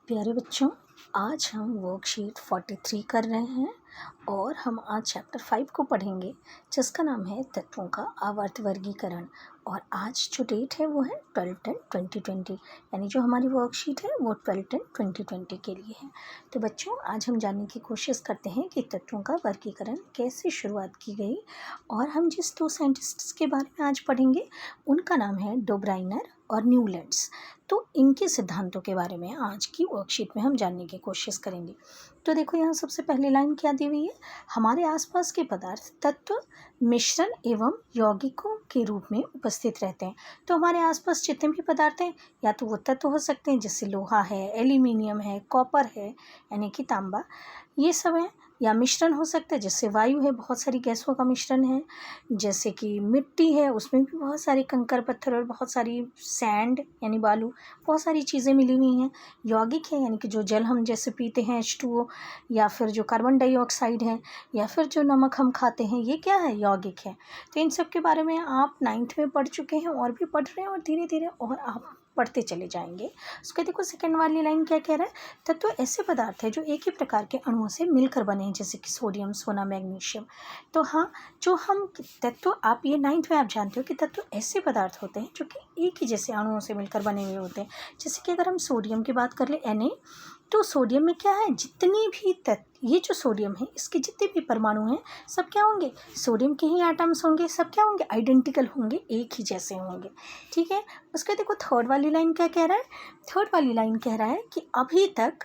प्यारे बच्चों, आज हम वर्कशीट 43 कर रहे हैं और हम आज चैप्टर 5 को पढ़ेंगे जिसका नाम है तत्वों का आवर्त वर्गीकरण। और आज जो डेट है वो है 12/10/2020, यानी जो हमारी वर्कशीट है वो 12/10/2020 के लिए है। तो बच्चों, आज हम जानने की कोशिश करते हैं कि तत्वों का वर्गीकरण कैसे शुरुआत की गई। और हम जिस दो साइंटिस्ट्स के बारे में आज पढ़ेंगे उनका नाम है डोब्राइनर और न्यूलैंड्स। तो इनके सिद्धांतों के बारे में आज की वर्कशीट में हम जानने की कोशिश करेंगे। तो देखो, यहाँ सबसे पहली लाइन क्या दी हुई है, हमारे आसपास के पदार्थ तत्व मिश्रण एवं यौगिकों के रूप में उपस्थित रहते हैं। तो हमारे आसपास जितने भी पदार्थ हैं या तो वो तत्व हो सकते हैं, जैसे लोहा है, एल्यूमिनियम है, कॉपर है यानी कि तांबा, ये सब है, या मिश्रण हो सकता है जैसे वायु है, बहुत सारी गैसों का मिश्रण है, जैसे कि मिट्टी है, उसमें भी बहुत सारे कंकड़ पत्थर और बहुत सारी सैंड यानी बालू, बहुत सारी चीज़ें मिली हुई हैं। यौगिक है यानी कि जो जल हम जैसे पीते हैं H2O, या फिर जो कार्बन डाइऑक्साइड है, या फिर जो नमक हम खाते हैं, ये क्या है, यौगिक है। तो इन सब के बारे में आप 9th में पढ़ चुके हैं और भी पढ़ रहे हैं और धीरे धीरे और आप पढ़ते चले जाएंगे। उसके देखो सेकंड वाली लाइन क्या कह रहा है, तत्व ऐसे पदार्थ है जो एक ही प्रकार के अणुओं से मिलकर बने हैं, जैसे कि सोडियम, सोना, मैग्नीशियम। तो हाँ, जो हम तत्व, आप ये 9th में आप जानते हो कि तत्व ऐसे पदार्थ होते हैं जो कि एक ही जैसे अणुओं से मिलकर बने हुए होते हैं। जैसे कि अगर हम सोडियम की बात कर ले Na, तो सोडियम में क्या है, जितनी भी ये जो सोडियम है इसके जितने भी परमाणु हैं सब क्या होंगे, सोडियम के ही एटम्स होंगे, सब क्या होंगे, आइडेंटिकल होंगे, एक ही जैसे होंगे। ठीक है। उसके देखो थर्ड वाली लाइन क्या कह रहा है, थर्ड वाली लाइन कह रहा है कि अभी तक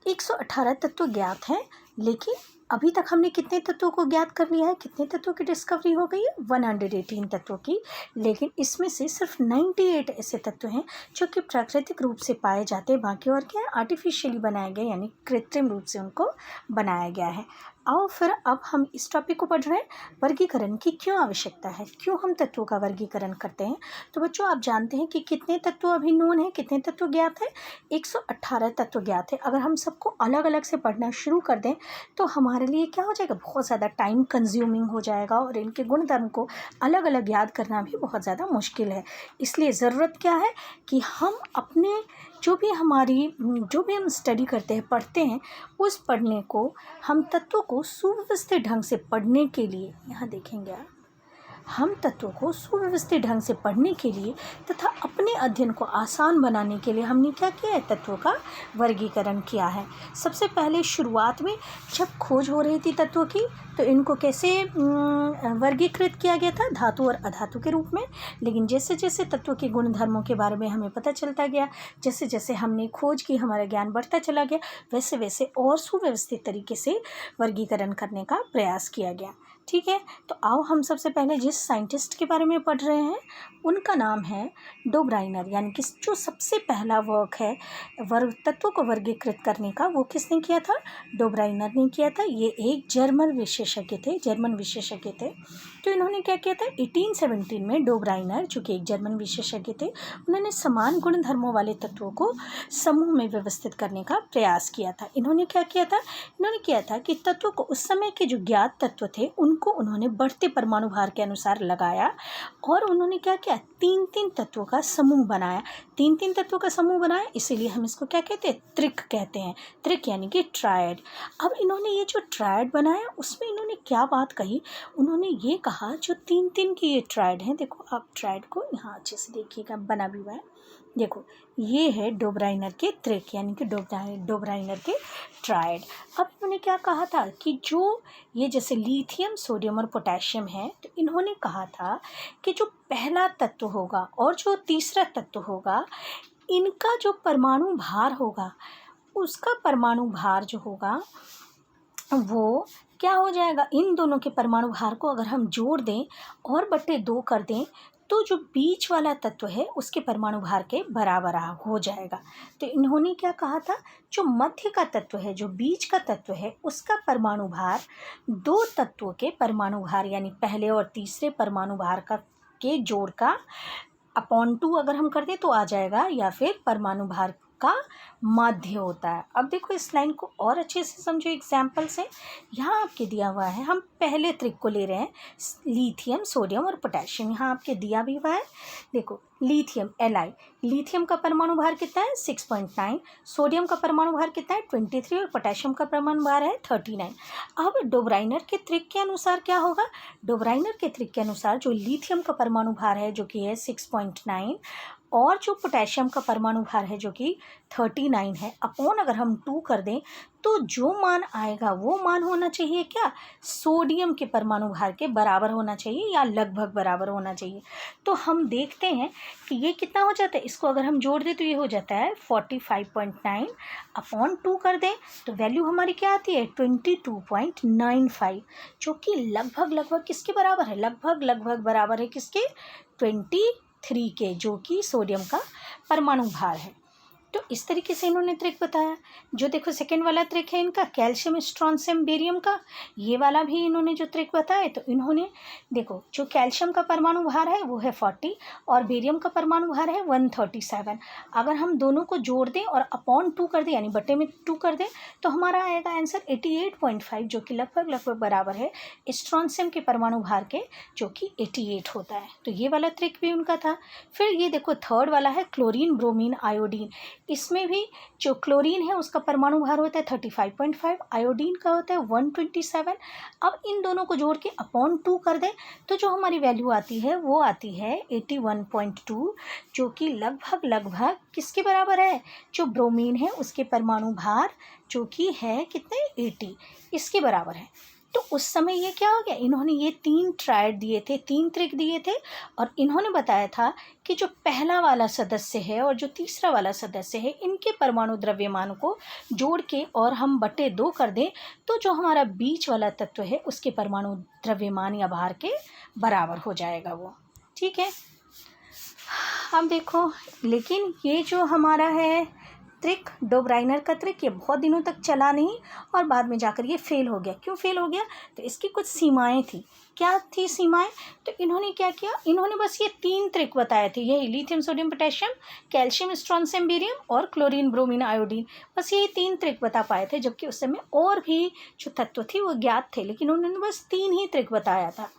118 तत्व ज्ञात हैं, लेकिन अभी तक हमने कितने तत्वों को ज्ञात कर लिया है, कितने तत्वों की डिस्कवरी हो गई है, 118 तत्वों की। लेकिन इसमें से सिर्फ 98 ऐसे तत्व हैं जो कि प्राकृतिक रूप से पाए जाते हैं, बाकी और क्या है, आर्टिफिशियली बनाए गए यानी कृत्रिम रूप से उनको बनाया गया है। आओ फिर अब हम इस टॉपिक को पढ़ रहे हैं, वर्गीकरण की क्यों आवश्यकता है, क्यों हम तत्वों का वर्गीकरण करते हैं। तो बच्चों, आप जानते हैं कि कितने तत्व अभी नोन है, कितने तत्व ज्ञात है, 118 तत्व ज्ञात है। अगर हम सबको अलग अलग से पढ़ना शुरू कर दें तो हमारे लिए क्या हो जाएगा, बहुत ज़्यादा टाइम कंज्यूमिंग हो जाएगा और इनके गुणधर्म को अलग अलग याद करना भी बहुत ज़्यादा मुश्किल है। इसलिए ज़रूरत क्या है कि हम अपने जो भी हम स्टडी करते हैं, पढ़ते हैं, उस पढ़ने को, हम तत्वों को सुव्यवस्थित ढंग से पढ़ने के लिए, यहाँ देखेंगे आप, हम तत्वों को सुव्यवस्थित ढंग से पढ़ने के लिए तथा अपने अध्ययन को आसान बनाने के लिए हमने क्या किया है, तत्वों का वर्गीकरण किया है। सबसे पहले शुरुआत में जब खोज हो रही थी तत्वों की, तो इनको कैसे वर्गीकृत किया गया था, धातु और अधातु के रूप में। लेकिन जैसे जैसे तत्वों के गुण धर्मों के बारे में हमें पता चलता गया, जैसे जैसे हमने खोज की, हमारा ज्ञान बढ़ता चला गया, वैसे वैसे और सुव्यवस्थित तरीके से वर्गीकरण करने का प्रयास किया गया। ठीक है। तो आओ हम सबसे पहले जिस साइंटिस्ट के बारे में पढ़ रहे हैं उनका नाम है डोब्राइनर, यानी कि जो सबसे पहला वर्क है तत्वों को वर्गीकृत करने का, वो किसने किया था, डोब्राइनर ने किया था। ये एक जर्मन विशेषज्ञ थे। तो इन्होंने क्या किया था, 1817 में डोब्राइनर, जो कि एक जर्मन विशेषज्ञ थे, उन्होंने समान गुण धर्मों वाले तत्वों को समूह में व्यवस्थित करने का प्रयास किया था। इन्होंने क्या किया था, इन्होंने किया था कि तत्वों को, उस समय के जो ज्ञात तत्व थे उनको उन्होंने बढ़ते परमाणु भार के अनुसार लगाया और उन्होंने क्या किया, 3-3 तत्वों का समूह बनाया। 3-3 तत्वों का समूह बनाया, इसीलिए हम इसको क्या कहते हैं, त्रिक कहते हैं। त्रिक यानी कि ट्रायड। अब इन्होंने ये जो ट्रायड बनाया उसमें इन्होंने क्या बात कही, उन्होंने ये कहा जो 3-3 की ये ट्रायड है, देखो आप ट्रायड को यहाँ अच्छे से देखिएगा, बना भी हुआ है, देखो ये है डोब्राइनर के त्रिक यानी कि डोब्राइनर के ट्रायड। अब इन्होंने क्या कहा था कि जो ये जैसे लिथियम, सोडियम और पोटेशियम है, तो इन्होंने कहा था कि जो पहला तत्व होगा और जो तीसरा तत्व होगा, इनका जो परमाणु भार होगा, उसका परमाणु भार जो होगा वो क्या हो जाएगा, इन दोनों के परमाणु भार को अगर हम जोड़ दें और बटे 2 कर दें तो जो बीच वाला तत्व है उसके परमाणु भार के बराबर हो जाएगा। तो इन्होंने क्या कहा था, जो मध्य का तत्व है, जो बीच का तत्व है, उसका परमाणु भार 2 तत्वों के परमाणु भार यानी पहले और तीसरे परमाणु भार का के जोड़ का अपॉन 2 अगर हम कर दें तो आ जाएगा, या फिर परमाणु भार का माध्य होता है। अब देखो इस लाइन को और अच्छे से समझो एग्जाम्पल से। यहाँ आपके दिया हुआ है, हम पहले त्रिक को ले रहे हैं, लिथियम, सोडियम और पोटेशियम। यहाँ आपके दिया भी हुआ है, देखो लिथियम Li, लिथियम का परमाणु भार कितना है 6.9, सोडियम का परमाणु भार कितना है 23 और पोटेशियम का परमाणु भार है 39। अब डोब्राइनर के त्रिक के अनुसार क्या होगा, डोब्राइनर के त्रिक के अनुसार जो लिथियम का परमाणु भार है जो कि है 6.9 और जो पोटेशियम का परमाणु भार है जो कि 39 है, अपॉन अगर हम 2 कर दें तो जो मान आएगा वो मान होना चाहिए क्या, सोडियम के परमाणु भार के बराबर होना चाहिए या लगभग बराबर होना चाहिए। तो हम देखते हैं कि ये कितना हो जाता है, इसको अगर हम जोड़ दें तो ये हो जाता है 45.9 अपॉन 2 कर दें तो वैल्यू हमारी क्या आती है 22.95, जो कि लगभग किसके बराबर है, लगभग बराबर है किसके 23 के, जो कि सोडियम का परमाणु भार है। तो इस तरीके से इन्होंने त्रिक बताया। जो देखो सेकेंड वाला त्रिक है इनका कैल्शियम, स्ट्रॉन्शियम, बेरियम का, ये वाला भी इन्होंने जो त्रिक बताया तो इन्होंने देखो जो कैल्शियम का परमाणु भार है वो है 40 और बेरियम का परमाणु भार है 137। अगर हम दोनों को जोड़ दें और अपॉन 2 कर दें यानी बटे में 2 कर दें तो हमारा आएगा आंसर 88.5, जो कि लगभग बराबर है स्ट्रॉन्शियम के परमाणु भार के, जो कि 88 होता है। तो ये वाला त्रिक भी उनका था। फिर ये देखो थर्ड वाला है क्लोरीन, ब्रोमीन, आयोडीन। इसमें भी जो क्लोरीन है उसका परमाणु भार होता है 35.5, आयोडीन का होता है 127। अब इन दोनों को जोड़ के अपॉन 2 कर दें तो जो हमारी वैल्यू आती है वो आती है 81.2, जो कि लगभग किसके बराबर है, जो ब्रोमीन है उसके परमाणु भार जो कि है कितने 80, इसके बराबर है। तो उस समय ये क्या हो गया, इन्होंने ये 3 ट्रायड दिए थे, 3 त्रिक दिए थे और इन्होंने बताया था कि जो पहला वाला सदस्य है और जो तीसरा वाला सदस्य है इनके परमाणु द्रव्यमान को जोड़ के और हम बटे 2 कर दें तो जो हमारा बीच वाला तत्व है उसके परमाणु द्रव्यमान या भार के बराबर हो जाएगा वो। ठीक है, अब देखो लेकिन ये जो हमारा है त्रिक, डोब्राइनर का त्रिक, ये बहुत दिनों तक चला नहीं और बाद में जाकर ये फेल हो गया। क्यों फेल हो गया, तो इसकी कुछ सीमाएं थी। क्या थी सीमाएं, तो इन्होंने क्या किया, इन्होंने बस ये 3 त्रिक बताए थे, यही lithium, sodium, potassium, calcium, strontium, barium और क्लोरीन, ब्रोमीन, आयोडीन, बस यही 3 त्रिक बता पाए थे। जबकि उस समय और भी जो तत्व थे वो ज्ञात थे, लेकिन उन्होंने बस 3 ही त्रिक बताया था।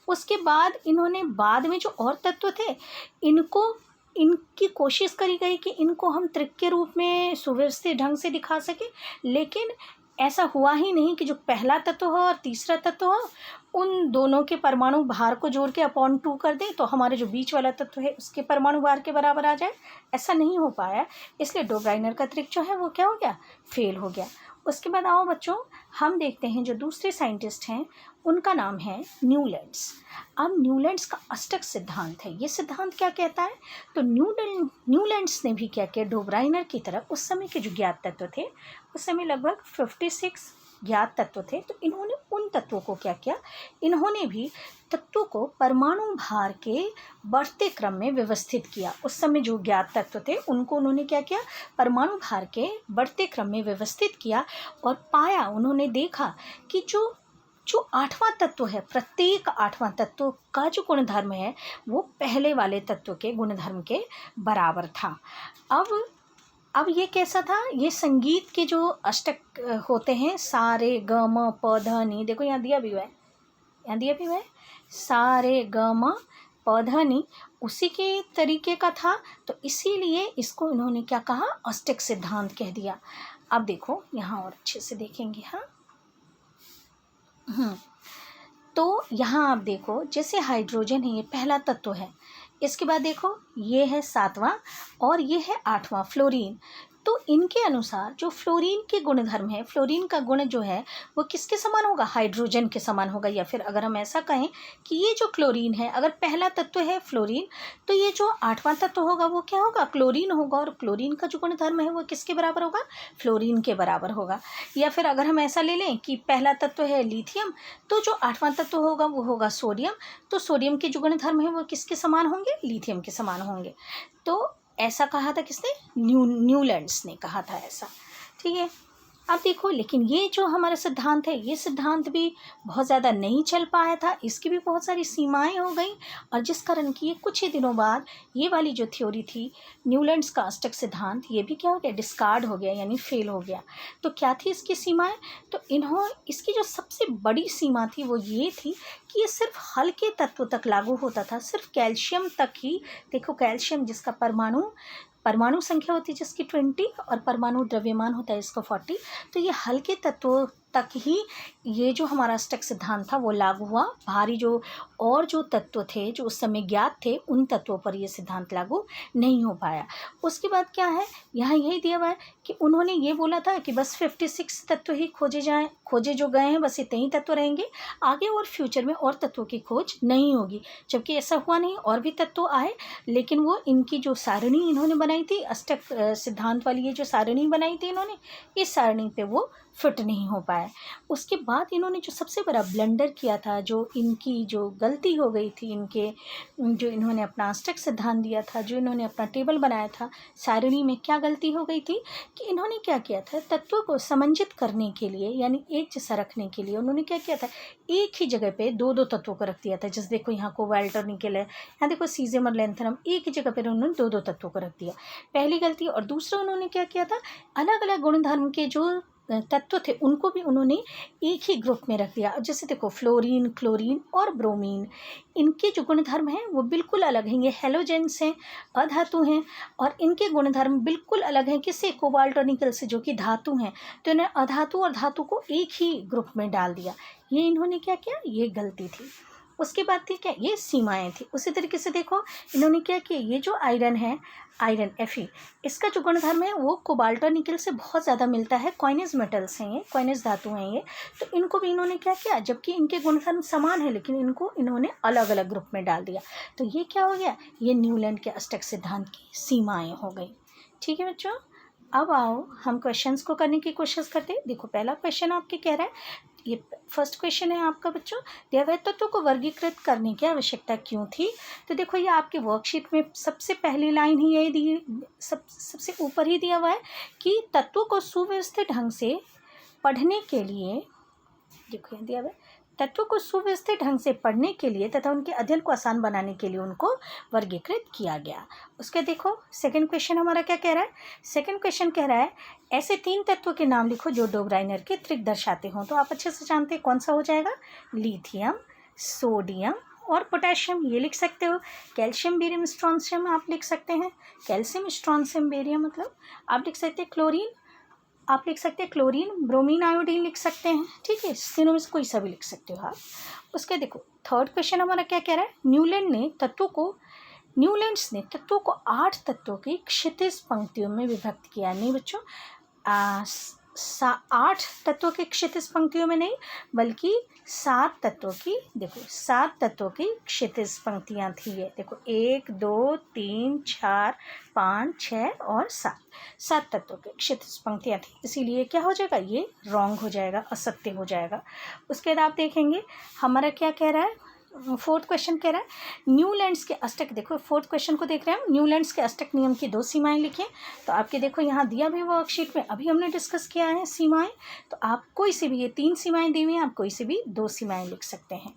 उसके बाद इन्होंने बाद में जो और तत्व थे इनकी कोशिश करी गई कि इनको हम त्रिक के रूप में सुव्यवस्थित ढंग से दिखा सकें, लेकिन ऐसा हुआ ही नहीं कि जो पहला तत्व हो और तीसरा तत्व हो उन दोनों के परमाणु भार को जोड़ के अपॉन 2 कर दें तो हमारे जो बीच वाला तत्व है उसके परमाणु भार के बराबर आ जाए, ऐसा नहीं हो पाया। इसलिए डोब्राइनर का त्रिक जो है वो क्या हो गया, फेल हो गया। उसके बाद आओ बच्चों हम देखते हैं जो दूसरे साइंटिस्ट हैं उनका नाम है न्यूलैंड्स। अब न्यूलैंड्स का अष्टक सिद्धांत है। ये सिद्धांत क्या कहता है, तो न्यूलैंड्स ने भी क्या किया, डोब्राइनर की तरह उस समय के जो ज्ञात तत्व थे, उस समय लगभग 56 ज्ञात तत्व थे, तो इन्होंने उन तत्वों को क्या किया, इन्होंने भी तत्वों को परमाणु भार के बढ़ते क्रम में व्यवस्थित किया। उस समय जो ज्ञात तत्व थे उनको उन्होंने क्या किया, परमाणु भार के बढ़ते क्रम में व्यवस्थित किया और पाया, उन्होंने देखा कि जो 8वां तत्व है, प्रत्येक 8वां तत्व का जो गुणधर्म है वो पहले वाले तत्व के गुणधर्म के बराबर था। अब ये कैसा था, ये संगीत के जो अष्टक होते हैं, सा रे ग म प ध नि, देखो यहाँ दिया भी हुआ है, सा रे ग म प ध नि, उसी के तरीके का था। तो इसीलिए इसको इन्होंने क्या कहा, अष्टक सिद्धांत कह दिया। अब देखो यहाँ और अच्छे से देखेंगे। हाँ तो यहाँ आप देखो जैसे हाइड्रोजन है ये पहला तत्व है, इसके बाद देखो ये है 7वां और ये है 8वां फ्लोरीन। तो इनके अनुसार जो फ्लोरीन के गुणधर्म है, फ्लोरीन का गुण जो है वो किसके समान होगा, हाइड्रोजन के समान होगा। या फिर अगर हम ऐसा कहें कि ये जो क्लोरीन है, अगर पहला तत्व है फ्लोरीन तो ये जो 8वां तत्व होगा वो क्या होगा, क्लोरीन होगा। और क्लोरीन का जो गुणधर्म है वो किसके बराबर होगा, फ्लोरीन के बराबर होगा। या फिर अगर हम ऐसा ले लें कि पहला तत्व है लिथियम तो जो 8वां तत्व होगा वो होगा सोडियम, तो सोडियम के जो गुणधर्म है वो किसके समान होंगे, लिथियम के समान होंगे। तो ऐसा कहा था किसने, न्यूलैंड्स ने कहा था ऐसा। ठीक है, अब देखो, लेकिन ये जो हमारा सिद्धांत है, ये सिद्धांत भी बहुत ज़्यादा नहीं चल पाया था, इसकी भी बहुत सारी सीमाएं हो गई, और जिस कारण कि ये कुछ ही दिनों बाद ये वाली जो थ्योरी थी न्यूलैंड्स का अष्टक सिद्धांत, ये भी क्या हो गया, डिस्कार्ड हो गया, यानी फेल हो गया। तो क्या थी इसकी सीमाएं? तो इसकी जो सबसे बड़ी सीमा थी वो ये थी कि ये सिर्फ हल्के तत्व तक लागू होता था, सिर्फ कैल्शियम तक ही। देखो, कैल्शियम जिसका परमाणु संख्या होती है जिसकी 20 और परमाणु द्रव्यमान होता है इसका 40, तो ये हल्के तत्वों तक ही ये जो हमारा अष्टक सिद्धांत था वो लागू हुआ। भारी जो तत्व थे जो उस समय ज्ञात थे, उन तत्वों पर ये सिद्धांत लागू नहीं हो पाया। उसके बाद क्या है, यहाँ यही दिया हुआ है कि उन्होंने ये बोला था कि बस 56 तत्व ही खोजे जो गए हैं, बस इतने ही तत्व रहेंगे, आगे और फ्यूचर में और तत्वों की खोज नहीं होगी। जबकि ऐसा हुआ नहीं, और भी तत्व आए, लेकिन वो इनकी जो सारणी इन्होंने बनाई थी, अष्टक सिद्धांत वाली ये जो सारणी बनाई थी इन्होंने, इस सारणी पे वो फिट नहीं हो पाया। उसके बाद इन्होंने जो सबसे बड़ा ब्लंडर किया था, जो इनकी जो गलती हो गई थी, जो इन्होंने अपना अष्टक सिद्धांत दिया था, जो इन्होंने अपना टेबल बनाया था, सारणी में क्या गलती हो गई थी कि इन्होंने क्या किया था, तत्वों को समंजित करने के लिए, यानी एक जैसा रखने के लिए उन्होंने क्या किया था, एक ही जगह पे दो दो तत्वों को रख दिया था। जैसे देखो, यहाँ कोबाल्ट और निकेल है, यहाँ देखो सीजियम और लैंथेनम, एक ही जगह पे उन्होंने दो दो तत्वों को रख दिया, पहली गलती। और दूसरा उन्होंने क्या किया था, अलग अलग गुणधर्म के जो तत्व थे उनको भी उन्होंने एक ही ग्रुप में रख दिया। जैसे देखो, फ्लोरीन, क्लोरीन और ब्रोमीन, इनके जो गुणधर्म हैं वो बिल्कुल अलग हैं, ये हेलोजेंस हैं, अधातु हैं, और इनके गुणधर्म बिल्कुल अलग हैं किससे, कोबाल्ट और निकल से, जो कि धातु हैं। तो इन्होंने अधातु और धातु को एक ही ग्रुप में डाल दिया। ये इन्होंने क्या किया, ये गलती थी। उसके बाद थी क्या, ये सीमाएं थी। उसी तरीके से देखो, इन्होंने क्या किया, ये जो आयरन है, आयरन Fe, इसका जो गुणधर्म है वो कोबाल्ट और निकल से बहुत ज़्यादा मिलता है, कॉइनेज मेटल्स हैं ये, कॉइनेज धातु हैं ये। तो इनको भी इन्होंने क्या किया, जबकि इनके गुणधर्म समान है, लेकिन इनको इन्होंने अलग अलग ग्रुप में डाल दिया। तो ये क्या हो गया, ये न्यूलैंड के अष्टक सिद्धांत की सीमाएँ हो गई। ठीक है बच्चों, अब आओ हम क्वेश्चंस को करने की कोशिश करते हैं। देखो, पहला क्वेश्चन आपके कह रहा है, ये फर्स्ट क्वेश्चन है आपका बच्चों, दिया हुआ तत्वों को वर्गीकृत करने की आवश्यकता क्यों थी। तो देखो, ये आपके वर्कशीट में सबसे पहली लाइन ही यही दी, सबसे ऊपर ही दिया हुआ है कि तत्वों को सुव्यवस्थित ढंग से पढ़ने के लिए, देखो यहाँ दिया हुआ है, तत्वों को सुव्यवस्थित ढंग से पढ़ने के लिए तथा उनके अध्ययन को आसान बनाने के लिए उनको वर्गीकृत किया गया। उसके देखो, सेकंड क्वेश्चन हमारा क्या कह रहा है, सेकंड क्वेश्चन कह रहा है, ऐसे 3 तत्वों के नाम लिखो जो डोब्राइनर के त्रिक दर्शाते हों। तो आप अच्छे से जानते हैं कौन सा हो जाएगा, लिथियम, सोडियम और पोटेशियम, ये लिख सकते हो। कैल्शियम, बेरियम, स्ट्रोंशियम आप लिख सकते हैं, कैल्शियम, स्ट्रोंशियम, बेरियम, मतलब आप लिख सकते हैं क्लोरीन, आप लिख सकते हैं क्लोरीन, ब्रोमीन, आयोडीन लिख सकते हैं। ठीक है, तीनों में से कोई सा भी लिख सकते हो आप। उसके देखो, थर्ड क्वेश्चन हमारा क्या कह रहा है, न्यूलैंड्स ने तत्वों को 8 तत्वों की क्षितिज पंक्तियों में विभक्त किया। नहीं बच्चों, 8 तत्वों की क्षितिज पंक्तियों में नहीं, बल्कि 7 तत्वों की, देखो 7 तत्वों की क्षितिज पंक्तियाँ थी ये। देखो 1 2 3 4 5 6 और 7 तत्वों की क्षितिज पंक्तियाँ थी, इसीलिए क्या हो जाएगा, ये रॉन्ग हो जाएगा, असत्य हो जाएगा। उसके बाद आप देखेंगे हमारा क्या कह रहा है, फोर्थ क्वेश्चन कह रहा है, न्यूलैंड्स के अष्टक, देखो फोर्थ क्वेश्चन को देख रहे हैं हम, न्यूलैंड्स के अष्टक नियम की 2 सीमाएं लिखें। तो आपके देखो यहाँ दिया भी वर्कशीट में, अभी हमने डिस्कस किया है सीमाएं, तो आप कोई से भी, ये 3 सीमाएं दी हुई हैं, आप कोई से भी 2 सीमाएं लिख सकते हैं।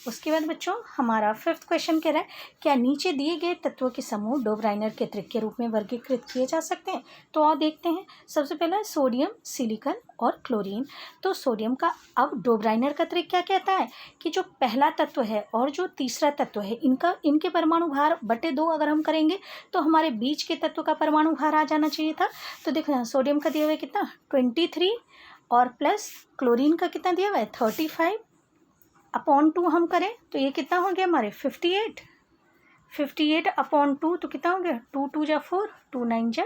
उसके बाद बच्चों हमारा फिफ्थ क्वेश्चन कह रहा है, क्या नीचे दिए गए तत्वों के समूह डोब्राइनर के त्रिक के रूप में वर्गीकृत किए जा सकते हैं। तो और देखते हैं, सबसे पहला सोडियम, सिलिकॉन और क्लोरीन। तो सोडियम का, अब डोब्राइनर का त्रिक क्या कहता है कि जो पहला तत्व है और जो तीसरा तत्व है, इनके परमाणु भार बटे 2 अगर हम करेंगे तो हमारे बीच के तत्व का परमाणु भार आ जाना चाहिए था। तो देखो यहाँ सोडियम का दिया हुआ है कितना, 23, और प्लस क्लोरीन का कितना दिया हुआ है 35 अपॉन 2 हम करें तो ये कितना हो गया हमारे 58 अपॉन 2, तो कितना हो गया 2 2 जा 4, 2 9 जा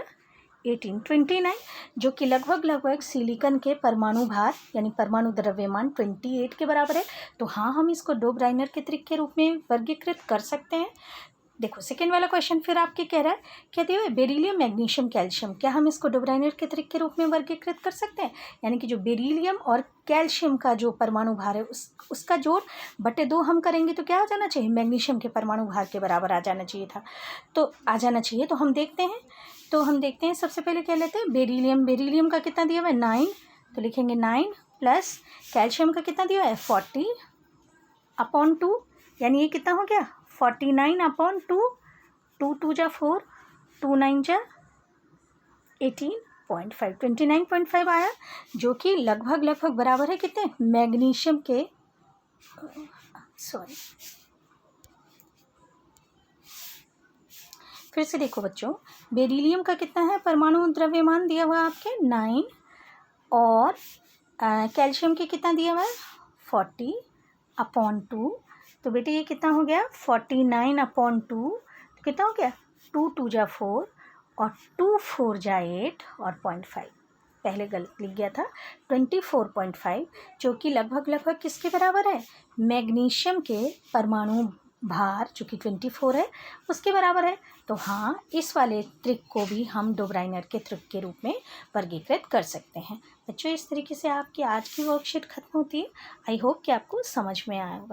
18, 29, जो कि लगभग सिलिकॉन के परमाणु भार यानी परमाणु द्रव्यमान 28 के बराबर है। तो हाँ, हम इसको डोब्राइनर के त्रिक के रूप में वर्गीकृत कर सकते हैं। देखो सेकेंड वाला क्वेश्चन फिर आपके कह रहा है, कहते हुए बेरिलियम, मैग्नीशियम, कैल्शियम, क्या हम इसको डोब्राइनर के त्रिक के रूप में वर्गीकृत कर सकते हैं। यानी कि जो बेरिलियम और कैल्शियम का जो परमाणु भार है उसका जोड़ बटे 2 हम करेंगे तो क्या आ जाना चाहिए, मैग्नीशियम के परमाणु भार के बराबर आ जाना चाहिए था, तो आ जाना चाहिए। तो हम देखते हैं सबसे पहले क्या लेते हैं बेरिलियम का कितना दिया हुआ है 9, तो लिखेंगे 9 प्लस कैल्शियम का कितना दिया है 40/2, यानी ये कितना हो गया 49/2, 2 2 जा 4, 2 9 जा 18.5, 29.5 आया, जो कि लगभग बराबर है कितने मैग्नीशियम के, सॉरी फिर से देखो बच्चों, बेरिलियम का कितना है परमाणु द्रव्यमान दिया हुआ है आपके 9, और कैल्शियम के कितना दिया हुआ है 40/2, तो बेटे ये कितना हो गया 49/2, तो कितना हो गया 2 2 जा 4 और 2 4 जा 8 और 0.5, पहले गलत लिख गया था 24.5, जो कि लगभग किसके बराबर है मैग्नीशियम के परमाणु भार जो कि 24 है उसके बराबर है। तो हाँ, इस वाले त्रिक को भी हम डोब्राइनर के त्रिक के रूप में वर्गीकृत कर सकते हैं। बच्चों, इस तरीके से आपकी आज की वर्कशीट खत्म होती है। आई होप कि आपको समझ में आया होगा।